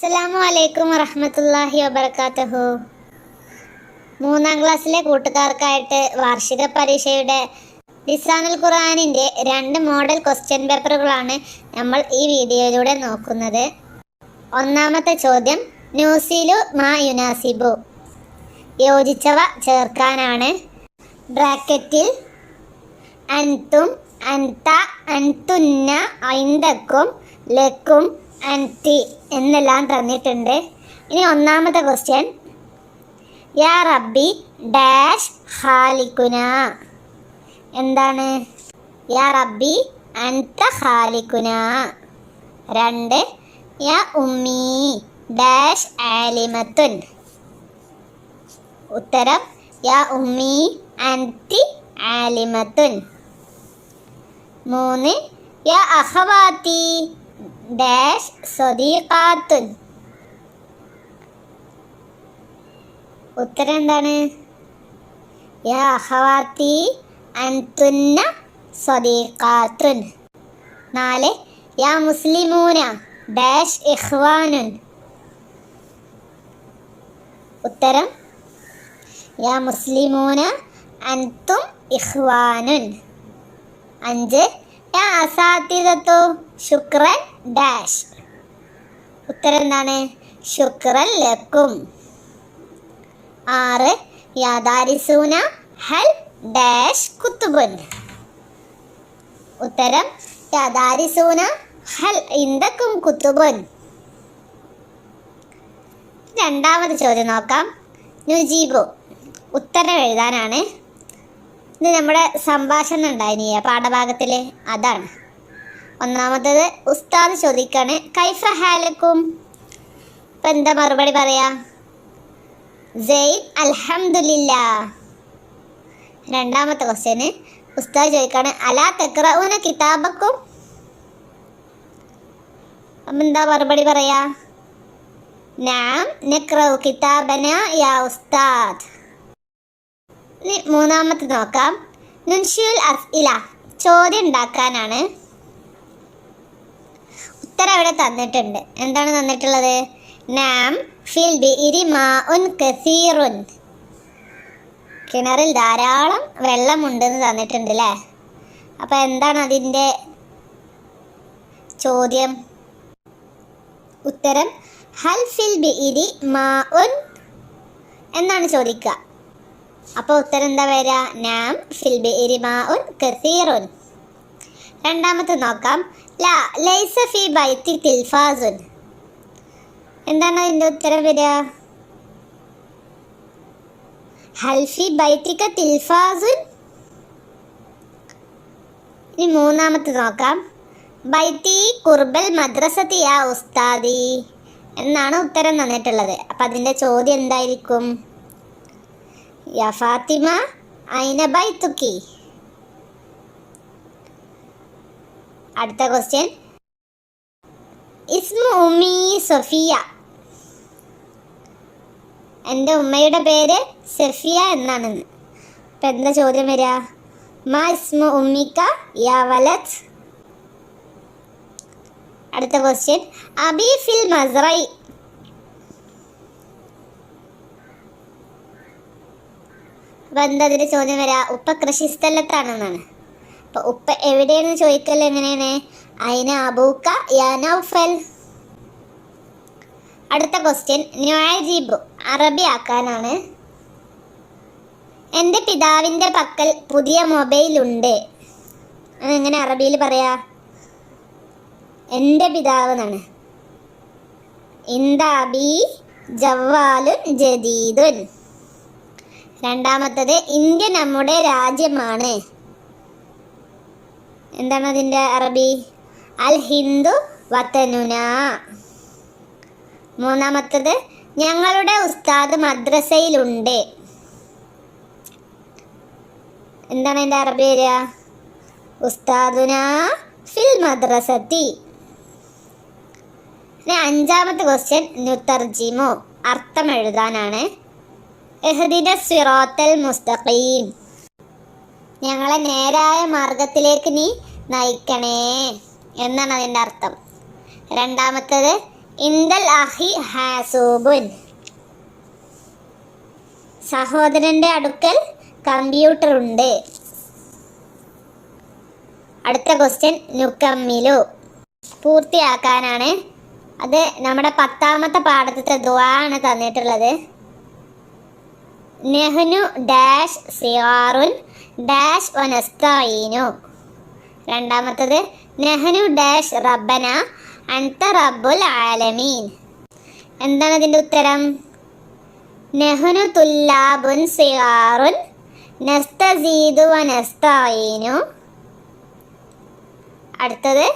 അസ്സലാമു അലൈക്കും വറഹ്മത്തുള്ളാഹി വബറകാതുഹു. 3ാം ക്ലാസ്സിലെ കൂട്ടുകാർക്കായിട്ട് വാർഷിക പരീക്ഷയുടെ ലിസാനുൽ ഖുർആനിൻ്റെ 2 മോഡൽ ക്വസ്റ്റ്യൻ പേപ്പറുകളാണ് നമ്മൾ ഈ വീഡിയോയിലൂടെ നോക്കുന്നത്. ഒന്നാമത്തെ ചോദ്യം, നൂസിലു മാ യുനാസിബു, യോജിച്ചവ ചേർക്കാനാണ്. ബ്രാക്കറ്റിൽ അൻതും, അൻത, അൻതുന്ന, ഐന്ദക്കും, ലക്കും, അൻതി എന്നെല്ലാം തന്നിട്ടുണ്ട്. ഇനി ഒന്നാമത്തെ ക്വസ്റ്റ്യൻ, യാ റബ്ബി ഡാഷ് ഖാലിഖുന. എന്താണ്? യാ റബ്ബി അൻത ഖാലിഖുന. 2, യാ ഉമ്മി ഡാഷ് ആലിമത്തുൻ. ഉത്തരം യാ ഉമ്മി അൻതി ആലിമത്തുൻ. 3, യാ അഖവാത്തി ഡാഷ് സ്വദീഖാത്തുൻ. ഉത്തരം എന്താണ്? യാ അഖവാത്തി അൻതുന്ന സ്വദീഖാത്തുൻ. 4, യാ മുസ്ലിമൂന ഡാഷ് ഇഖ്വാനുൻ. ഉത്തരം യാ മുസ്ലിമൂന അൻതും ഇഖ്വാനുൻ. 5, യാ അസാതിദത്തു ശുക്രൻ ഡാഷ്. ഉത്തരം എന്താണ്? ശുക്രൻ ലക്കും. 6, യാ ദാരിസൂന ഹൽ ഡാഷ് കുത്തുബുൻ. ഉത്തരം യാ ദാരിസൂന ഹൽ ഇന്ദക്കും കുത്തുബുൻ. രണ്ടാമത് ചോദ്യം നോക്കാം. നുജീബു, ഉത്തരം എഴുതാനാണ്. ഇത് നമ്മുടെ സംഭാഷണം ഉണ്ടായിനി പാഠഭാഗത്തിൽ, അതാണ്. ഒന്നാമത്തത്, ഉസ്താദ് ചോദിക്കാണ് കൈഫ ഹാലക്കും. ഇപ്പം എന്താ മറുപടി പറയാ? സെയ്ദ് അൽഹംദുലില്ലാ. രണ്ടാമത്തെ ക്വസ്റ്റ്യന്, ഉസ്താദ് ചോദിക്കാണ് അലാ തഖ്റഊന കിതാബക്കും. അപ്പം എന്താ മറുപടി പറയാ? നഅം നഖ്റഉ കിതാബന യാ ഉസ്താദ്. ഇനി മൂന്നാമത്തെ നോക്കാം. നുൻഷിയുൽ അസ്ഇല, ചോദ്യം ഉണ്ടാക്കാനാണ്. ഉത്തരം അവിടെ തന്നിട്ടുണ്ട്. എന്താണ് തന്നിട്ടുള്ളത്? നാം ഫിൽ ബിഇരി മാഉൻ കസീറുൻ, കിണറിൽ ധാരാളം വെള്ളമുണ്ടെന്ന് തന്നിട്ടുണ്ട് അല്ലേ? അപ്പം എന്താണ് അതിൻ്റെ ചോദ്യം? ഉത്തരം ഹൽ ഫിൽ ബിഇരി മാഉൻ എന്നാണ് ചോദിക്കുക. അപ്പോൾ ഉത്തരം എന്താ വരിക? നാം ഫിൽ ബിഇരി മാഉൻ കസീറുൻ. രണ്ടാമത്തെ നോക്കാം. ലാ ലൈസ ഫി ബൈത്തി തിൽഫാസുൻ. എന്താണ് അതിൻ്റെ ഉത്തരം വരിക? ഹൽ ഫി ബൈത്തിക തിൽഫാസുൻ. ഇനി മൂന്നാമത്തെ നോക്കാം. ബൈത്തി കുർബൽ മദ്രസത്തി യാ ഉസ്താദി എന്നാണ് ഉത്തരം തന്നിട്ടുള്ളത്. അപ്പം അതിൻ്റെ ചോദ്യം എന്തായിരിക്കും? യാ ഫാത്തിമ ഐന ബൈത്തുക്കി. അടുത്ത ക്വസ്റ്റ്യൻ, ഇസ്മു ഉമ്മി സഫിയ. എൻ്റെ ഉമ്മയുടെ പേര് സഫിയ എന്നാണെന്ന്. അപ്പം എന്താ ചോദ്യം വരിക? മാ ഇസ്മു ഉമ്മിക്ക യാ വലത്. അടുത്ത ക്വസ്റ്റ്യൻ, അബി ഫിൽ മസ്റൈ. അപ്പം എന്താ അതിൻ്റെ ചോദ്യം വരിക? ഉപ്പ കൃഷിസ്ഥലത്താണെന്നാണ്. അപ്പോൾ ഉപ്പ എവിടെയെന്ന് ചോദിക്കൽ എങ്ങനെയാണ്? ഐന അബൂക്ക യാ നൗഫൽ. അടുത്ത ക്വസ്റ്റ്യൻ, നുഅജിബു, അറബി ആക്കാനാണ്. എൻ്റെ പിതാവിൻ്റെ പക്കൽ പുതിയ മൊബൈൽ ഉണ്ട്. അതെങ്ങനെ അറബിയിൽ പറയാ? എൻ്റെ പിതാവ് എന്നാണ്. ഇന്ദാബി ജവ്വാലുൻ ജദീദുൻ. രണ്ടാമത്തത്, ഇന്ത്യ നമ്മുടെ രാജ്യമാണ്. എന്താണ് അതിൻ്റെ അറബി? അൽ ഹിന്ദു വതനുന. മൂന്നാമത്തത്, ഞങ്ങളുടെ ഉസ്താദ് മദ്രസയിലുണ്ട്. എന്താണ് അതിൻ്റെ അറബി വരിക? ഉസ്താദുന ഫിൽ മദ്രസത്തി. ഇനി അഞ്ചാമത്തെ ക്വസ്റ്റ്യൻ, നുതർജിമു, അർത്ഥം എഴുതാനാണ്. ഇഹ്ദിന സിറാത്തൽ മുസ്തഖീം, ഞങ്ങളെ നേരായ മാർഗത്തിലേക്ക് നീ നയിക്കണേ എന്നാണ് അതിൻ്റെ അർത്ഥം. രണ്ടാമത്തേത്, ഇന്ദൽ അഹി ഹാസൂബുൻ. സഹോദരന്റെ അടുക്കൽ കമ്പ്യൂട്ടർ ഉണ്ട്. അടുത്ത ക്വസ്റ്റ്യൻ നുക്കമ്മിലു. പൂർത്തിയാക്കാനാണ്. അത് നമ്മുടെ 10ാമത്തെ പാഠത്തിലെ ദുആ ആണ് തന്നിട്ടുള്ളത്. നെഹ്നു ഡാഷ് സിഗാറുൻ ഡാഷ് വനസ്തഈനു. രണ്ടാമത്തത് നെഹ്നു ഡാഷ് റബ്ബന അൻത റബ്ബുൽ ആലമീൻ. എന്താണ് അതിൻ്റെ ഉത്തരം? നെഹ്നു തുല്ലാബുൻ സിഗാറുൻ നസ്തസീദു വനസ്തഈനു. അടുത്തത്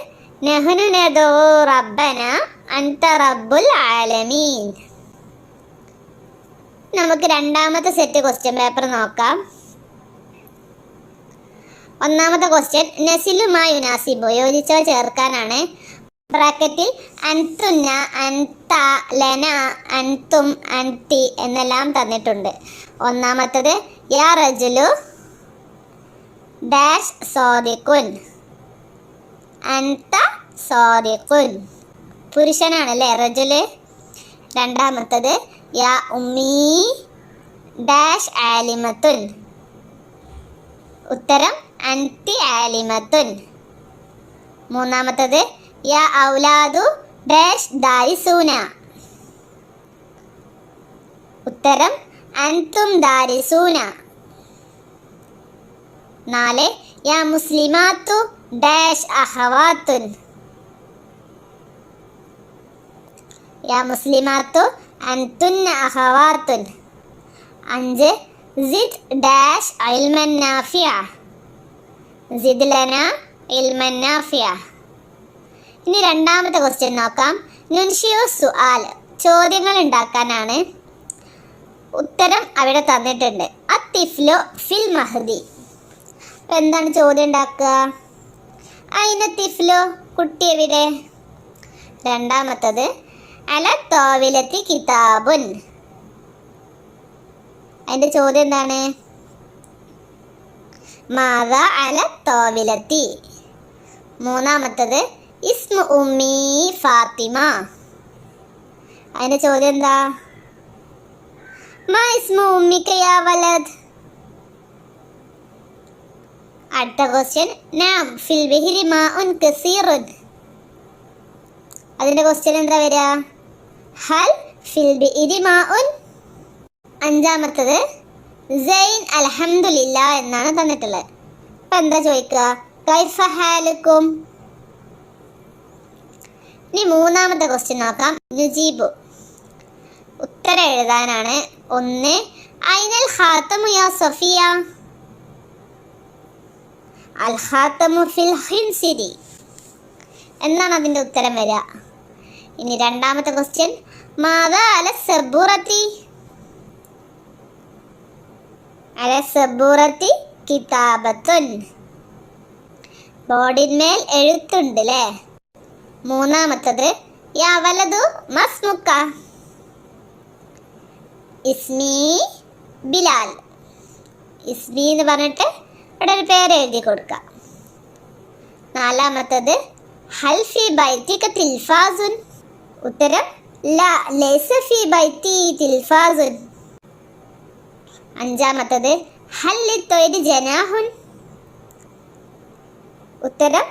നെഹ്നു നദഉ റബ്ബന അൻത റബ്ബുൽ ആലമീൻ. നമുക്ക് രണ്ടാമത്തെ സെറ്റ് ക്വസ്റ്റ്യൻ പേപ്പർ നോക്കാം. ഒന്നാമത്തെ ക്വസ്റ്റ്യൻ നസിലുമാ യുനാസിബു, യോജിച്ചവ ചേർക്കാനാണ്. ബ്രാക്കറ്റിൽ അൻതുന്ന, അൻത, ലന, അൻതും, അൻതി എന്നെല്ലാം തന്നിട്ടുണ്ട്. ഒന്നാമത്തത് യാ റജുലു ഡാഷ് സാദിഖുൻ അൻത സാദിഖുൻ. പുരുഷനാണല്ലേ റജുല്. രണ്ടാമത്തത് യാ ഉമ്മീ ഡാഷ് ആലിമത്തുൻ. ഉത്തരം അൻതി ആലിമത്തുൻ. മൂന്നാമത്തത് യാ ഔലാദു ഡാഷ് ദാരിസൂന. ഉത്തരം അൻതും ദാരിസൂന. 4 യാ മുസ്ലിമാത്തു ഡാഷ് അഖവാത്തുൻ. യാ മുസ്ലിമാത്തു അൻതുന്ന അഖവാത്തുൻ. 5 സിദ് ഡാഷ് ഇൽമൻ നാഫിയ. സിദ് ലന ഇൽമൻ നാഫിയ. ഇനി രണ്ടാമത്തെ ക്വസ്റ്റ്യൻ നോക്കാം. നുൻഷിയു സുആൽ, ചോദ്യങ്ങൾ ഉണ്ടാക്കാനാണ്. ഉത്തരം അവിടെ തന്നിട്ടുണ്ട്. അത്തിഫ്ലു ഫിൽ മഹ്ദി. എന്താണ് ചോദ്യം ഉണ്ടാക്കുക? അയിന തിഫ്ലു, കുട്ടി എവിടെ? രണ്ടാമത്തത് അല തോവിലത്തി കിതാബുൻ. അതിന്റെ ചോദ്യം എന്താണ്? മാദ അല തോവിലത്തി. മൂന്നാമത്തത് ഇസ്മു ഉമ്മി ഫാത്തിമ. അതിന്റെ ചോദ്യം എന്താ? മാ ഇസ്മു ഉമ്മിക യാ വലദ്. അടുത്ത ക്വസ്റ്റ്യൻ നാം ഫിൽ ബിഹ്രി മാഉൻ കസീറുൻ. അതിന്റെ ക്വസ്റ്റ്യൻ എന്താ വരിക? ഹൽ ഫിൽ ബിഹ്രി മാഉൻ. അഞ്ചാമത്തത് സൈൻ അൽഹംദുലില്ലാ എന്നാണ് തന്നിട്ടുള്ളത്. അപ്പൊ എന്താ ചോദിക്കുക? കൈഫ ഹാലുക്കും. ഇനി മൂന്നാമത്തെ ക്വസ്റ്റ്യൻ നോക്കാം. നുജീബു, ഉത്തരം എഴുതാനാണ്. 1 ഐനൽ ഖാതമു യാ സഫിയ. അൽ ഖാതമു ഫിൽ ഖിൻസിരി എന്നാണ് അതിന്റെ ഉത്തരം വരിക. ഇനി രണ്ടാമത്തെ ക്വസ്റ്റ്യൻ മാദാ അല സബൂറത്തി. അല സബൂറത്തി കിതാബത്തുൻ. ബോർഡിന്മേൽ എഴുത്തുണ്ട് അല്ലേ. മൂന്നാമത്തത് യാ വലതു മസ്മുക്ക. ഇസ്മി ബിലാൽ. ഇസ്മി എന്ന് പറഞ്ഞിട്ട് ഇവിടെ ഒരു പേര് എഴുതി കൊടുക്കുക. നാലാമത്തത് ഹൽ ഫി ബൈതിക തിൽഫാസുൻ. ഉത്തരം ലാ ലൈസ ഫി ബൈതി തിൽഫാസുൻ. അഞ്ചാമത്തത് ഹൽ ലിത്തൊയ്രി ജനാഹുൻ. ഉത്തരം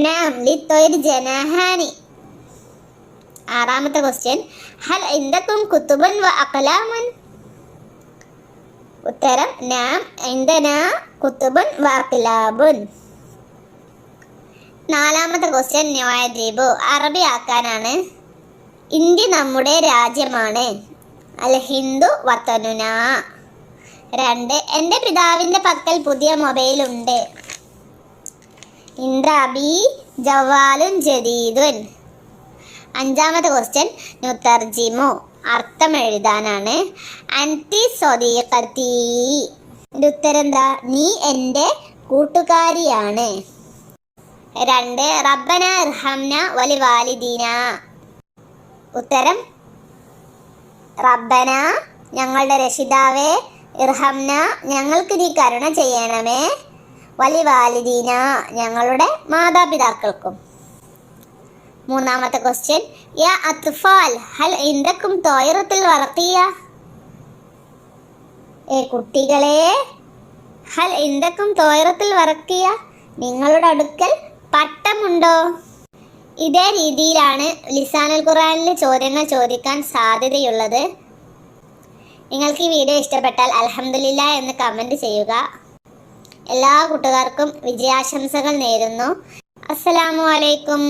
നാം ലിത്തൊയ്രി ജനാഹാനി. ആറാമത്തെ ക്വസ്റ്റ്യൻ ഹൽ ഇൻദകും കുതുബുൻ വ അഖ്ലാമുൻ. ഉത്തരം നാം ഇൻദനാ കുതുബുൻ വ അഖ്ലാബുൻ. നാലാമത്തെ ക്വസ്റ്റ്യൻ നുഅദ്രിബു, അറബി ആക്കാനാണ്. ഇന്ത്യ നമ്മുടെ രാജ്യമാണ്. അൽ ഹിന്ദു വതനുന. 2 എൻ്റെ പിതാവിൻ്റെ പക്കൽ പുതിയ മൊബൈൽ ഉണ്ട്. ഇന്ദ്രാബി ജവാലുൻ ജദീദുൻ. അഞ്ചാമത്തെ ക്വസ്റ്റ്യൻ നുതർജിമു, അർത്ഥം എഴുതാനാണ്. അൻതി സ്വദീഖത്തി. ഇതിൻ്റെ ഉത്തരം എന്താ? നീ എൻ്റെ കൂട്ടുകാരിയാണ്. 2 റബ്ബന ഇർഹംന വലി വാലിദീന. ഉത്തരം റബ്ബന ഞങ്ങളുടെ രക്ഷിതാവേ, ഇർഹംന ഞങ്ങൾക്ക് നീ കരുണ ചെയ്യണമേ, വലി വാലിദീന ഞങ്ങളുടെ മാതാപിതാക്കൾക്കും. മൂന്നാമത്തെ ക്വസ്റ്റ്യൻ, യാ അത്ഫാൽ ഹൽ ഇൻദക്കും തോയറത്തുൽ വറഖിയ. കുട്ടികളെ, ഹൽ ഇൻദക്കും തോയറത്തുൽ വറഖിയ, നിങ്ങളുടെ അടുക്കൽ പട്ടമുണ്ടോ? ഇതേ രീതിയിലാണ് ലിസാനുൽ ഖുർആനിൽ ചോദ്യങ്ങൾ ചോദിക്കാൻ സാധ്യതയുള്ളത്. നിങ്ങൾക്ക് ഈ വീഡിയോ ഇഷ്ടപ്പെട്ടാൽ അൽഹംദുലില്ലാ എന്ന് കമൻറ്റ് ചെയ്യുക. എല്ലാ കൂട്ടുകാർക്കും വിജയാശംസകൾ നേരുന്നു. അസ്സലാമു അലൈക്കും.